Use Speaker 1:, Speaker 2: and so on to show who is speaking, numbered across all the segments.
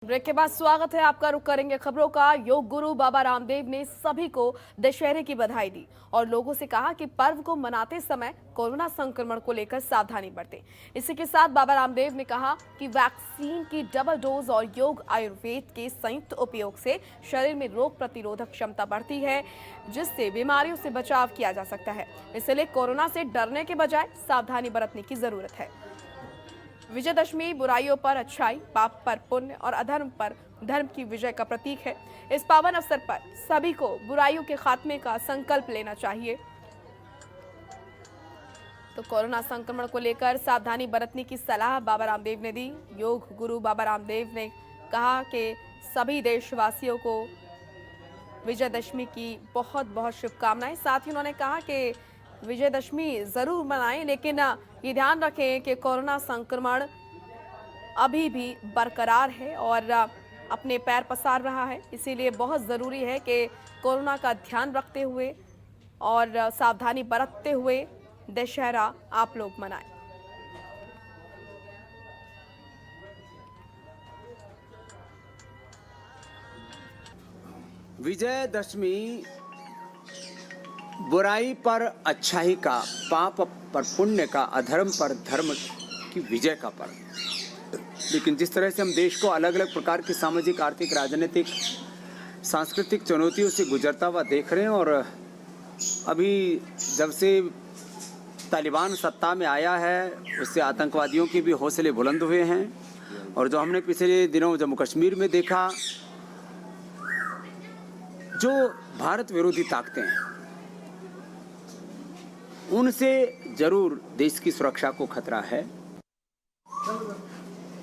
Speaker 1: Break के बाद स्वागत है आपका। रुख करेंगे खबरों का। योग गुरु बाबा रामदेव ने सभी को दशहरे की बधाई दी और लोगों से कहा कि पर्व को मनाते समय कोरोना संक्रमण को लेकर सावधानी बरतें। इसी के साथ बाबा रामदेव ने कहा कि वैक्सीन की डबल डोज और योग आयुर्वेद के संयुक्त उपयोग से शरीर में रोग प्रतिरोधक क्षमता बढ़ती है, जिससे बीमारियों से बचाव किया जा सकता है। इसलिए कोरोना से डरने के बजाय सावधानी बरतने की जरूरत है। विजयदशमी बुराइयों पर अच्छाई, पाप पर पुण्य और अधर्म पर धर्म की विजय का प्रतीक है। इस पावन अवसर पर सभी को बुराइयों के खात्मे का संकल्प लेना चाहिए। तो कोरोना संक्रमण को लेकर सावधानी बरतने की सलाह बाबा रामदेव ने दी। योग गुरु बाबा रामदेव ने कहा कि सभी देशवासियों को विजयदशमी की बहुत बहुत शुभकामनाएं। साथ ही उन्होंने कहा कि विजयदशमी जरूर मनाएं, लेकिन ये ध्यान रखें कि कोरोना संक्रमण अभी भी बरकरार है और अपने पैर पसार रहा है। इसीलिए बहुत ज़रूरी है कि कोरोना का ध्यान रखते हुए और सावधानी बरतते हुए दशहरा आप लोग मनाएं।
Speaker 2: विजयदशमी बुराई पर अच्छाई का, पाप पर पुण्य का, अधर्म पर धर्म की विजय का पर्व। लेकिन जिस तरह से हम देश को अलग अलग प्रकार की सामाजिक, आर्थिक, राजनीतिक, सांस्कृतिक चुनौतियों से गुजरता हुआ देख रहे हैं, और अभी जब से तालिबान सत्ता में आया है उससे आतंकवादियों के भी हौसले बुलंद हुए हैं। और जो हमने पिछले दिनों जम्मू कश्मीर में देखा, जो भारत विरोधी ताकतें हैं उनसे जरूर देश की सुरक्षा को खतरा है।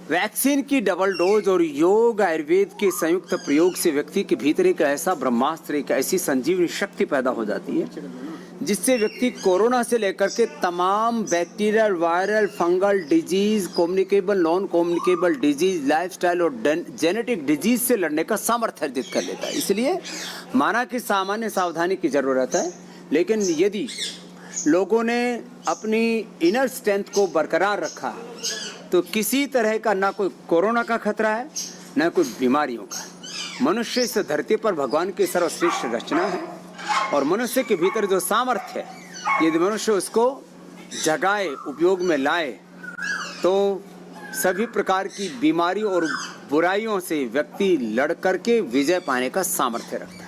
Speaker 2: वैक्सीन की डबल डोज और योग आयुर्वेद के संयुक्त प्रयोग से व्यक्ति के भीतर एक ऐसा ब्रह्मास्त्र, एक ऐसी संजीवनी शक्ति पैदा हो जाती है जिससे व्यक्ति कोरोना से लेकर के तमाम bacterial, viral, fungal disease, communicable, non communicable disease, lifestyle और जेनेटिक डिजीज से लड़ने का सामर्थ्य अर्जित कर लेता है। इसलिए माना कि सामान्य सावधानी की जरूरत है, लेकिन यदि लोगों ने अपनी इनर स्ट्रेंथ को बरकरार रखा तो किसी तरह का ना कोई कोरोना का खतरा है, ना कोई बीमारियों का। मनुष्य इस धरती पर भगवान की सर्वश्रेष्ठ रचना है और मनुष्य के भीतर जो सामर्थ्य है, यदि मनुष्य उसको जगाए, उपयोग में लाए, तो सभी प्रकार की बीमारियों और बुराइयों से व्यक्ति लड़ करके विजय पाने का सामर्थ्य रखता है।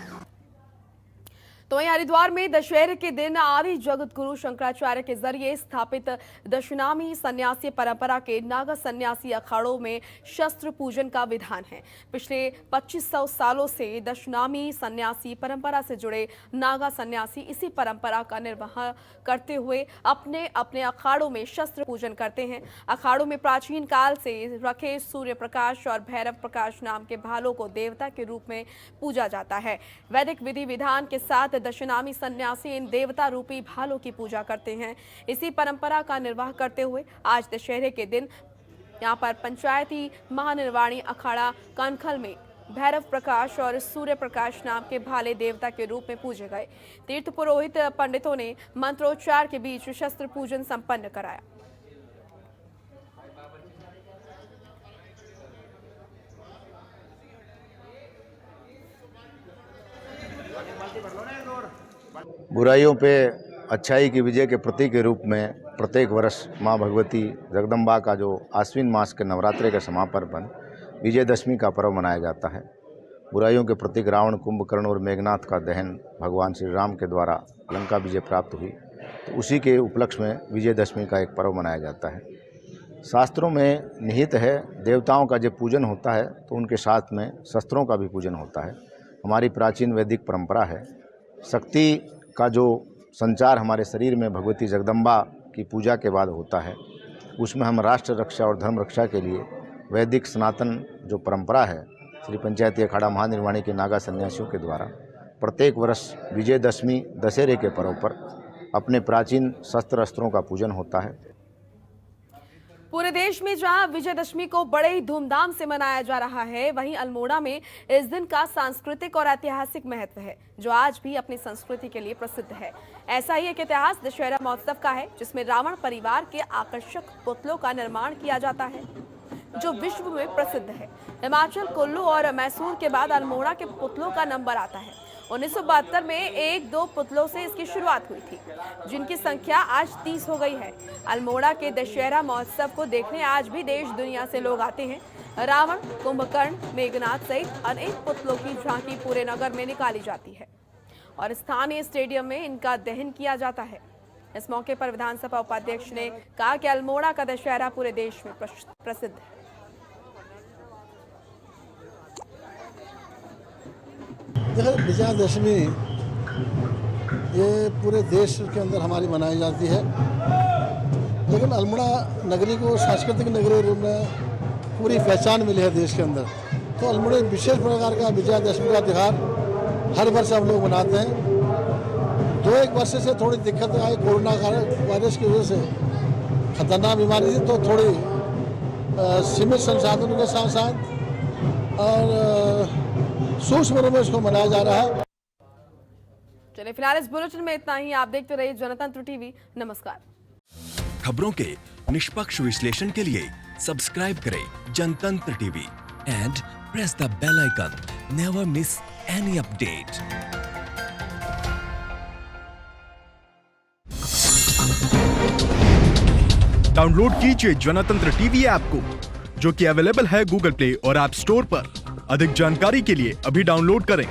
Speaker 1: तो वहीं हरिद्वार में दशहरे के दिन आदि जगत गुरु शंकराचार्य के जरिए स्थापित दशनामी सन्यासी परंपरा के नागा सन्यासी अखाड़ों में शस्त्र पूजन का विधान है। पिछले 2500 सालों से दशनामी सन्यासी परंपरा से जुड़े नागा सन्यासी इसी परंपरा का निर्वाह करते हुए अपने अपने अखाड़ों में शस्त्र पूजन करते हैं। अखाड़ों में प्राचीन काल से रखे सूर्य प्रकाश और भैरव प्रकाश नाम के भालों को देवता के रूप में पूजा जाता है। वैदिक विधि विधान के साथ दशनामी सन्यासी इन देवता रूपी भालों की पूजा करते हैं। इसी परंपरा का निर्वाह करते हुए आज दशहरे के दिन यहाँ पर पंचायती महानिर्वाणी अखाड़ा कनखल में भैरव प्रकाश और सूर्य प्रकाश नाम के भाले देवता के रूप में पूजे गए। तीर्थ पुरोहित पंडितों ने मंत्रोच्चार के बीच शस्त्र पूजन संपन्न कराया।
Speaker 3: बुराइयों पे अच्छाई की विजय के प्रतीक के रूप में प्रत्येक वर्ष माँ भगवती जगदम्बा का जो आश्विन मास के नवरात्रि के समापन पर विजयदशमी का पर्व मनाया जाता है। बुराइयों के प्रतीक रावण, कुंभकर्ण और मेघनाथ का दहन भगवान श्री राम के द्वारा लंका विजय प्राप्त हुई, तो उसी के उपलक्ष्य में विजयदशमी का एक पर्व मनाया जाता है। शास्त्रों में निहित है, देवताओं का जब पूजन होता है तो उनके साथ में शस्त्रों का भी पूजन होता है। हमारी प्राचीन वैदिक परंपरा है। शक्ति का जो संचार हमारे शरीर में भगवती जगदम्बा की पूजा के बाद होता है, उसमें हम राष्ट्र रक्षा और धर्म रक्षा के लिए वैदिक सनातन जो परंपरा है, श्री पंचायती अखाड़ा महानिर्वाणी के नागा सन्यासियों के द्वारा प्रत्येक वर्ष विजयदशमी दशहरे के पर्व पर अपने प्राचीन शस्त्र अस्त्रों का पूजन होता है।
Speaker 1: पूरे देश में जहां विजयदशमी को बड़े ही धूमधाम से मनाया जा रहा है, वहीं अल्मोड़ा में इस दिन का सांस्कृतिक और ऐतिहासिक महत्व है, जो आज भी अपनी संस्कृति के लिए प्रसिद्ध है। ऐसा ही एक इतिहास दशहरा महोत्सव का है, जिसमें रावण परिवार के आकर्षक पुतलों का निर्माण किया जाता है। जो विश्व में प्रसिद्ध है। हिमाचल, कुल्लू और मैसूर के बाद अल्मोड़ा के पुतलों का नंबर आता है। 1972 में 1-2 पुतलों से इसकी शुरुआत हुई थी, जिनकी संख्या आज 30 हो गई है। अल्मोड़ा के दशहरा महोत्सव को देखने आज भी देश दुनिया से लोग आते हैं। रावण, कुंभकर्ण, मेघनाथ सहित अनेक पुतलों की झांकी पूरे नगर में निकाली जाती है और स्थानीय स्टेडियम में इनका दहन किया जाता है। इस मौके पर विधानसभा उपाध्यक्ष ने कहा कि अल्मोड़ा का दशहरा पूरे देश में प्रसिद्ध है।
Speaker 4: देखो, विजयादशमी ये पूरे देश के अंदर हमारी मनाई जाती है, लेकिन अल्मोड़ा नगरी को सांस्कृतिक नगरी रूप में पूरी पहचान मिली है देश के अंदर। तो अल्मोड़ा एक विशेष प्रकार का विजयादशमी का त्यौहार हर वर्ष हम लोग मनाते हैं। 2-1 वर्ष से थोड़ी दिक्कत आई, कोरोना वायरस की वजह से खतरनाक बीमारी थी, तो थोड़ी सीमित संसाधनों के साथ साथ और सूक्ष्म रूप में इसको मनाया जा रहा है।
Speaker 1: चलिए फिलहाल इस बुलेटिन में इतना ही। आप देखते रहिए जनतंत्र टीवी। नमस्कार।
Speaker 5: खबरों के निष्पक्ष विश्लेषण के लिए सब्सक्राइब करें Janatantra TV and press the bell icon. Never miss any update.
Speaker 6: Download कीजिए जनतंत्र टीवी ऐप को, जो कि अवेलेबल है गूगल प्ले और ऐप स्टोर पर। अधिक जानकारी के लिए अभी डाउनलोड करें।